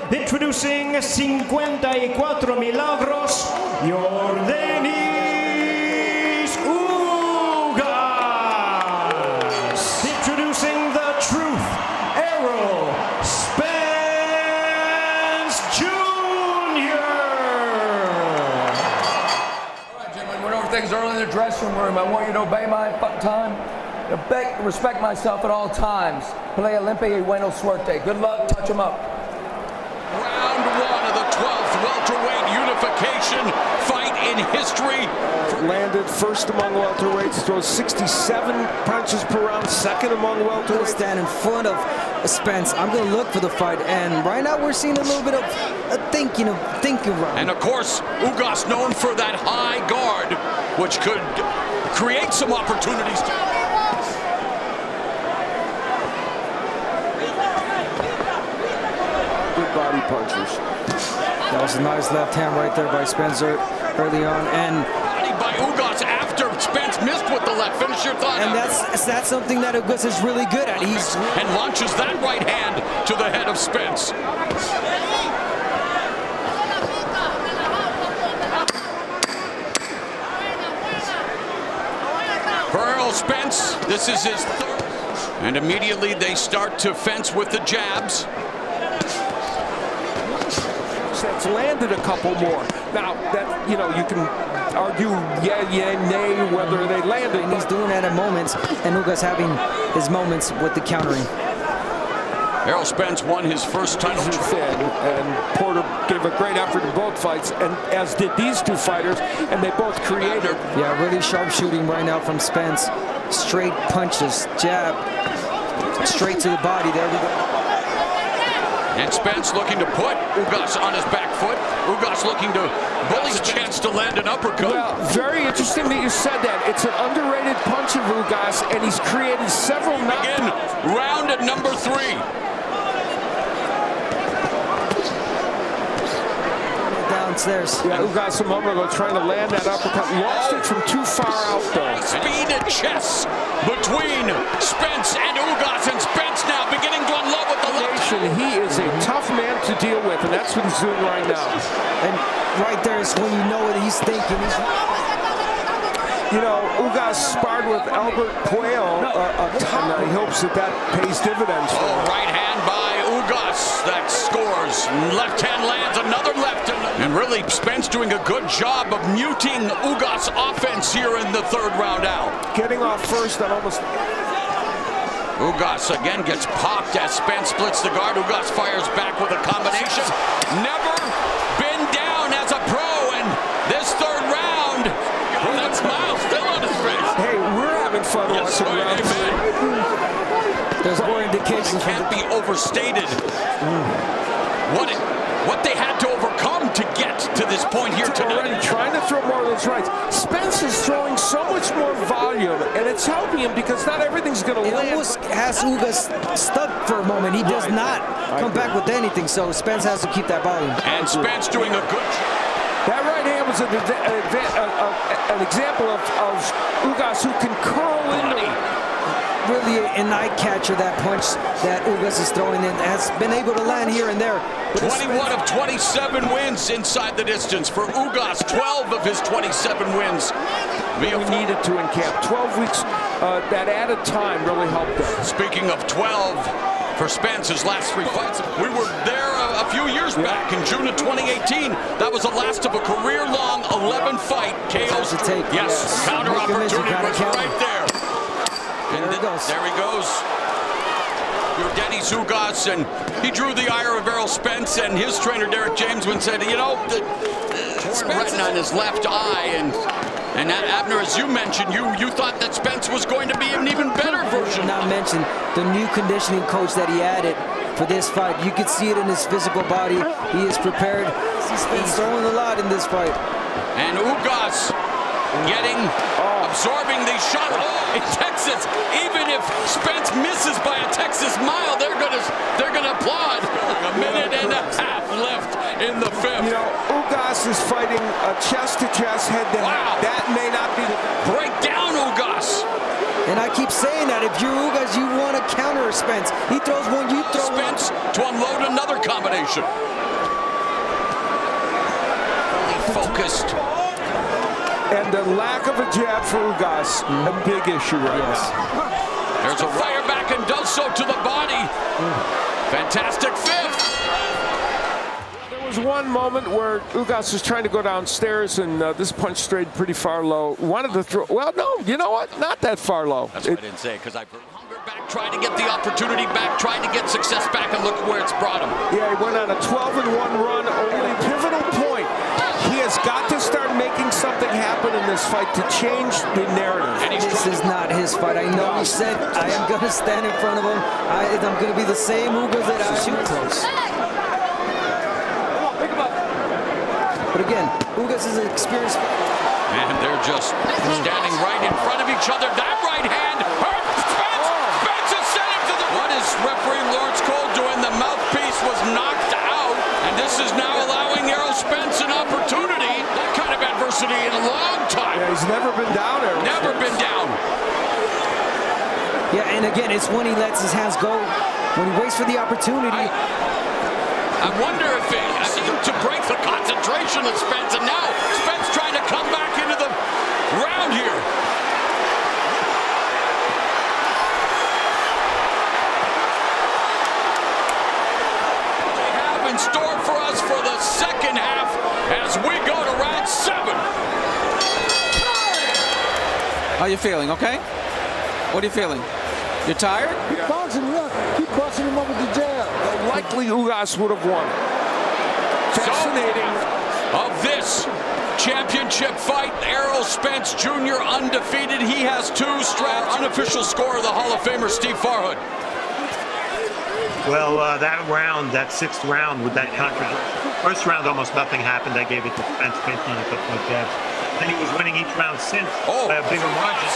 Introducing 54 milagros, Yordenis Ugas. Introducing the truth, Errol Spence Jr. All right, gentlemen, went over things early in the dressing room. I want you to obey my time. Respect myself at all times. Play Olympia y buena suerte. Good luck. Touch them up. Round one of the 12th welterweight unification fight in history. Landed first among welterweights, throws 67 punches per round, second among welterweights. Stand in front of Spence. I'm going to look for the fight, and right now we're seeing a little bit of a thinking round. And of course, Ugas known for that high guard, which could create some opportunities. Good body punchers. That was a nice left hand right there by Spencer early on, and By Ugas after Spence missed with the left. Finish your thought. and that's something that Ugas is really good at. And launches that right hand to the head of Spence. For Errol Spence, this is his third. And immediately they start to fence with the jabs. That's landed a couple more. Now, that, you know, you can argue yeah, nay, whether they landed. And he's doing that at moments, and Ugas having his moments with the countering. Errol Spence won his first title. And Porter gave a great effort in both fights, and as did these two fighters, and they both created. Yeah, really sharp shooting right now from Spence. Straight punches, jab, straight to the body. There we go. And Spence looking to put Ugas on his back foot. Ugas looking to bully's chance to land an uppercut. Well, very interesting that you said that. It's an underrated punch of Ugas, and he's created several Again, round at number 3. Downstairs. Yeah, Ugas a moment ago trying to land that uppercut. Lost it from too far out, though. Speed and chess between Spence and Ugas, and Spence now beginning to unload with the left. He is a tough man to deal with, and that's what he's doing right now. And right there is when you know what he's thinking. You know, Ugas sparred with Albert Puello, and he hopes that pays dividends for him. Right hand by Ugas that scores. Left hand lands another left. And really, Spence doing a good job of muting Ugas' offense here in the third round out. Getting off first on almost... Ugas again gets popped as Spence splits the guard. Ugas fires back with a combination. Never been down as a pro, and this third round, well, that smile still on his face. Hey, we're having fun watching round three. There's more indications. Can't be overstated. What they had to overcome to get to this point here tonight. Already trying to throw more of those rights. Spence is throwing so much more volume, and it's helping him because not everything's going to It land. almost has Ugas stuck for a moment. He does not come back with anything, so Spence has to keep that volume. And Spence doing a good job. That right hand was an example of Ugas who can curl into. Really an eye catcher, that punch that Ugas is throwing in, has been able to land here and there. 21 of 27 wins inside the distance for Ugas. 12 of his 27 wins. We needed to in camp. 12 weeks, that added time really helped them. Speaking of 12 for Spence, his last 3 fights, we were there a few years back in June of 2018. That was the last of a career-long 11-fight KOs. Yes, counter opportunity was right there. There he goes. There he goes. Yordenis Ugas, and he drew the ire of Errol Spence, and his trainer Derek Jamesman said, you know, Spence on his left eye, and Abner, as you mentioned, you thought that Spence was going to be an even better version. Not mention the new conditioning coach that he added for this fight. You could see it in his physical body. He is prepared. He's throwing a lot in this fight. And Ugas absorbing these shots. In Texas, even if Spence misses by a Texas mile, they're gonna applaud. A minute and a half left in the 5th. You know, Ugas is fighting chest to chest, head to head. That may not be the break down Ugas. And I keep saying that. If you're Ugas, you want to counter Spence. He throws one, you throw Spence to unload another combination. Focused. And the lack of a jab for Ugas, a big issue right now. There's a fire back and does so to the body. Fantastic fifth. There was one moment where Ugas was trying to go downstairs, and this punch strayed pretty far low. Wanted to throw, well, no, you know what? Not that far low. That's what I didn't say, because I hunger back, trying to get the opportunity back, trying to get success back, and look where it's brought him. Yeah, he went on a 12-1 run, only pivotal point. He has got to start making something happen in this fight to change the narrative. This is not his fight. I know he said, I am going to stand in front of him. I'm going to be the same Ugas that I am. Close. But again, Ugas is an experienced fighter. And they're just standing right in front of each other. That right hand hurt Spence. Spence is sending to the... What is referee Lawrence Cole doing? The mouthpiece was knocked out. And this is now allowing Errol Spence an opportunity. That kind of adversity in a long time. Yeah, he's never been down there. Never been down. Yeah, and again, it's when he lets his hands go. When he waits for the opportunity. I wonder if it seemed to break the concentration of Spence, and now Spence trying to come back into the round here. They have in store for us for the second half as we go to round 7. How you feeling, okay? What are you feeling? You're tired? Keep bouncing him up. Keep busting him up with the jab. Likely Ugas would have won. Fascinating. So, of this championship fight, Errol Spence Jr. undefeated. He has 2 straps. Unofficial score of the Hall of Famer Steve Farhood. Well, that round, that 6th round with that controversy. First round, almost nothing happened. I gave it to Spence based on a couple of jabs. Then he was winning each round since by a bigger margin.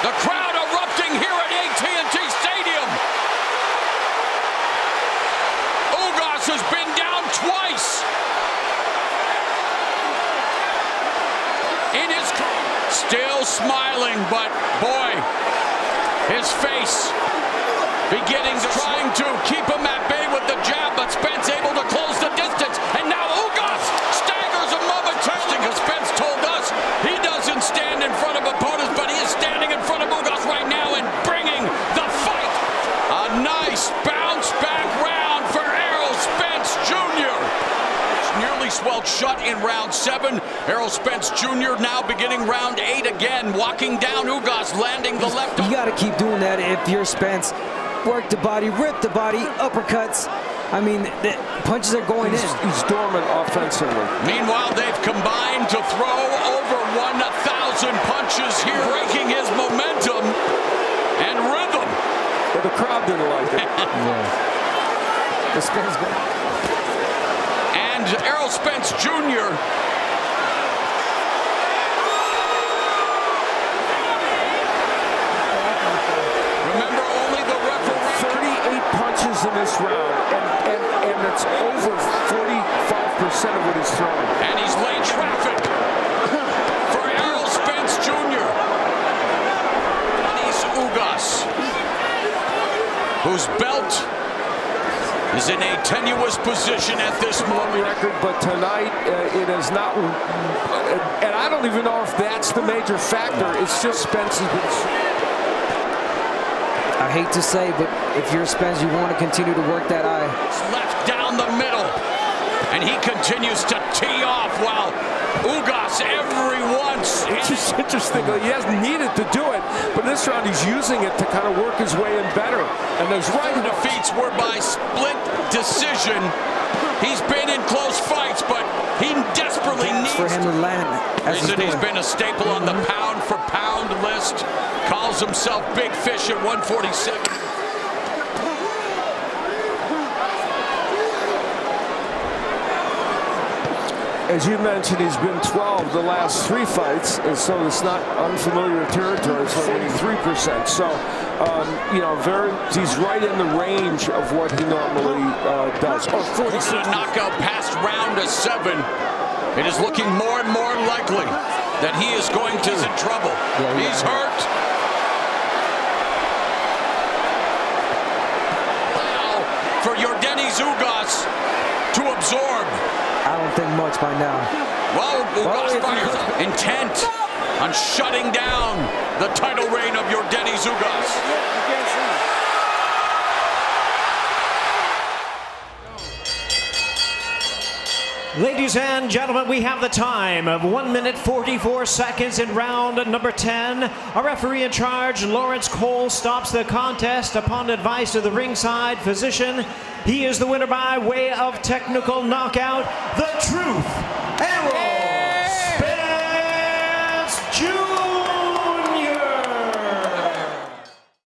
The crowd erupting here at AT&T Stadium. Ugas has been down twice. In his still smiling, but boy, his face beginning trying to keep him at bay with the jab, but Spence able to close the distance, and now Ugas staggers a moment testing, because Spence told us he doesn't stand in front of opponents, but he is standing in front of Ugas right now and bringing the fight. A nice bounce back round for Errol Spence Jr. It's nearly swelled shut in round 7. Errol Spence Jr. now beginning round 8 again, walking down Ugas, landing the left. You got to keep doing that if you're Spence. Work the body, rip the body, uppercuts. I mean, the punches are going in. He's dormant offensively. Meanwhile, they've combined to throw over 1,000 punches here, breaking his momentum and rhythm. But the crowd didn't like it. The Spence guy. And Errol Spence Jr. Remember, only the referee. 38 punches in this round, and it's over 45% of what he's throwing. And he's laid traffic for Errol Spence Jr. Yordenis Ugas, whose belt is in a tenuous position at this moment. Record, but tonight it is not, and I don't even know if that's the major factor. It's just Spence has been. I hate to say, but if you're Spence, you want to continue to work that eye. Left down the middle, and he continues to tee off while Ugas every once. It's just interesting. He hasn't needed to do it, but this round he's using it to kind of work his way in better. And those right defeats were by split decision. He's been in close fights, but he desperately needs for him to land. Reason he's been a staple on the pound-for-pound list. Calls himself Big Fish at 147. As you mentioned, he's been 12 the last 3 fights, and so it's not unfamiliar territory. It's 43%. So, you know, he's right in the range of what he normally does. Oh, 46. A knockout past round of 7. It is looking more and more likely that he is going to in trouble. He's hurt. Ugas to absorb. I don't think much by now. Well, Ugas fires up, intent on shutting down the title reign of Yordenis Ugas. Ladies and gentlemen, we have the time of 1 minute 44 seconds in round number 10. Our referee in charge, Lawrence Cole, stops the contest upon advice of the ringside physician. He is the winner by way of technical knockout, The Truth, Errol